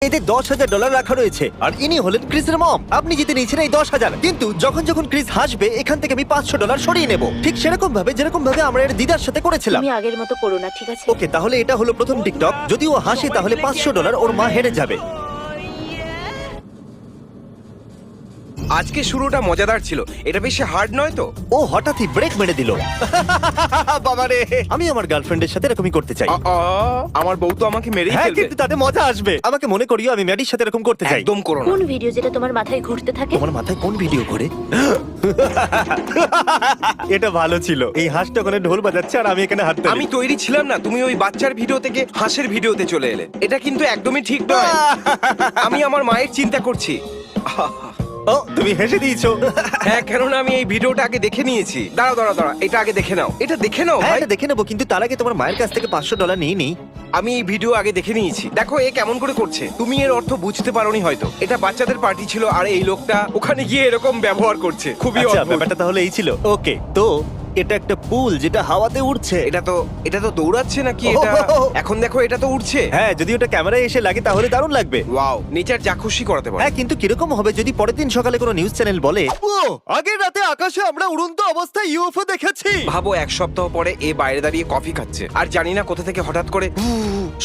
এতে $10,000 রাখা রয়েছে আর ইনি হলেন ক্রিসের মম। আপনি জিতে নিয়েছেন এই 10,000, কিন্তু যখন যখন ক্রিস হাসবে এখান থেকে আমি $500 সরিয়ে নেব, ঠিক সেরকম ভাবে যেরকম ভাবে আমরা এর দিদার সাথে করেছিলাম। তুমি আগের মতো করো না, ঠিক আছে? ওকে, তাহলে এটা হলো প্রথম টিকটক। যদি ও হাসে তাহলে $500 ওর মা হেরে যাবে। আজকে শুরুটা মজাদার ছিল, এটা বেশি হার্ড নয় তো? ও হঠাৎই ব্রেক মেরে দিল। বাবারে, আমি আমার গার্লফ্রেন্ডের সাথে এরকমই করতে চাই। আমার বউ তো আমাকে মেরেই হ্যাঁ, ফেলবে। কিন্তু তাতে মজা আসবে। আমাকে মনে করিও আমি ম্যাডির সাথে এরকম করতে চাই। একদম করো না। কোন ভিডিও যেটা তোমার মাথায় ঘুরতে থাকে? তোমার মাথায় কোন ভিডিও ঘোরে? এটা ভালো ছিল। এই হাঁসটা ওখানে ঢোল বাজাচ্ছে আর আমি এখানে হাঁটতে। আমি তৈরি ছিলাম না, তুমি ওই বাচ্চার ভিডিও থেকে হাঁসের ভিডিওতে চলে এলে। এটা কিন্তু একদমই ঠিক নয়। আমি আমার মায়ের চিন্তা করছি। ও, তুমি হেসে দিয়েছো। হ্যাঁ, কেননা আমি এই ভিডিওটা আগে দেখে নিয়েছি। দাঁড়াও দাঁড়াও দাঁড়াও, এটা আগে দেখে নাও। এটা দেখে নাও হ্যাঁ, ভাই। এটা দেখে নেবো, কিন্তু তার আগে তোমার মায়ের কাছ থেকে $500 নিয়ে নিই। আমি এই ভিডিও আগে দেখে নিয়েছি। দেখো এ কেমন করে করছে। তুমি এর অর্থ বুঝতে পারোনি হয়তো। এটা বাচ্চাদের পার্টি ছিল আর এই লোকটা ওখানে গিয়ে এরকম ব্যবহার করছে। খুবই আচ্ছা, অদ্ভুত। ব্যাপারটা তাহলে এই ছিল। ওকে, তো এটা একটা পুল যেটা হাওয়াতে উড়ছে। এটা তো দৌড়াচ্ছে নাকি এটা? এখন দেখো এটা তো উঠছে। হ্যাঁ, যদি ওটা ক্যামেরায় এসে লাগে তাহলে দারুণ লাগবে। ওয়াও, নেচার যা খুশি করাতে পারে। হ্যাঁ, কিন্তু কিরকম হবে যদি পরের দিন সকালে কোনো নিউজ চ্যানেল বলে, ও আগের রাতে আকাশে আমরা উড়ন্ত অবস্থায় ইউএফও দেখেছি। ভাবো এক সপ্তাহ পরে এ বাইরে দাঁড়িয়ে কফি খাচ্ছে আর জানি না কোথা থেকে হঠাৎ করে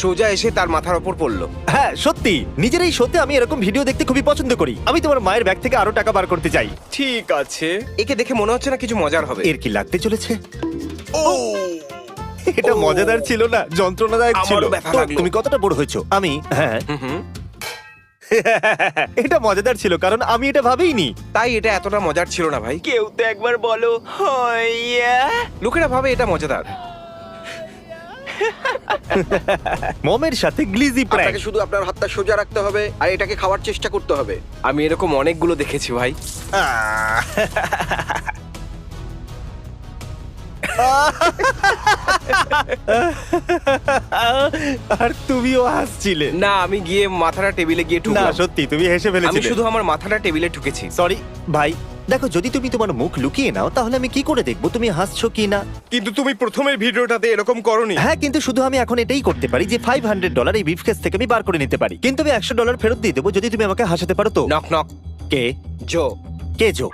সোজা এসে তার মাথার ওপর পড়লো। হ্যাঁ, সত্যি নিজের এই শোতে আমি এরকম ভিডিও দেখতে খুবই পছন্দ করি। আমি তোমার মায়ের ব্যাগ থেকে আরো টাকা বার করতে চাই। ঠিক আছে, একে দেখে মনে হচ্ছে না কিছু মজার হবে। এর কি লাগতে চলেছে? এটা মজাদার ছিল না, যন্ত্রণাদায়ক ছিল। আমারও ব্যথা তো লাগলো। তুমি কতটা বড় হয়েছো? আমি হ্যাঁ হুম, এটা মজাদার ছিল কারণ আমি এটা ভাবিনি। তাই এটা এতটা মজার ছিল না ভাই। কেউ তো একবার বলো হইয়া। লোকেরা ভাবে এটা মজাদার। মমের সাথে গ্লিজি প্র্যাঙ্ক। আপনাকে শুধু আপনার হাতটা সোজা রাখতে হবে আর এটাকে খাওয়ার চেষ্টা করতে হবে। আমি এরকম অনেকগুলো দেখেছি ভাই। আর তুমিও হাসছিলে। না, আমি গিয়ে মাথাটা টেবিলে গিয়ে না, ঠুকলাম। সত্যি তুমি হেসে আমি ফেলেছিলে। শুধু আমার মাথাটা টেবিলে ঠুকেছি। সরি ভাই। দেখো, যদি তুমি তোমার মুখ লুকিয়ে নাও তাহলে আমি কি করে দেখবো তুমি হাসছো কি না? কিন্তু তুমি প্রথমের ভিডিওটাতে এরকম করনি। হ্যাঁ, কিন্তু শুধু আমি এখন এটাই করতে পারি যে $500 এই ব্রিফকেস থেকে আমি বার করে নিতে পারি, কিন্তু আমি $100 ফেরত দিয়ে দেবো যদি তুমি আমাকে হাসাতে পারো। তো নক নক। কে জো। কে জো?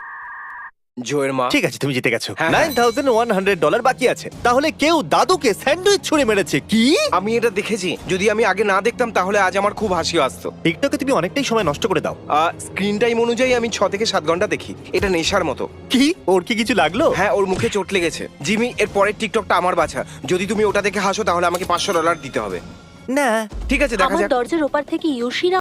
জোয়ের মা। ঠিক আছে, তুমি জিতে গেছো। হ্যাঁ, $9,100 বাকি আছে। তাহলে কেউ দাদুকে স্যান্ডউইচ ছুঁড়ে মেরেছে কি? আমি এটা দেখেছি। যদি আমি আগে না দেখতাম তাহলে আজ আমার খুব হাসি আসতো। টিকটকে তুমি অনেকটাই সময় নষ্ট করে দাও। স্ক্রিন টাইম অনুযায়ী আমি 6 থেকে 7 ঘন্টা দেখি। এটা নেশার মতো। কি, ওর কি কিছু লাগলো? হ্যাঁ, ওর মুখে চোট লেগেছে। জিমি, এর পরের টিকটকটা আমার বাছা। যদি তুমি ওটা দেখে হাসো তাহলে আমাকে $500 দিতে হবে। না। ঠিক আছে, দেখা আমার যাক। দরজার ওপার থেকে ইয়োশিরা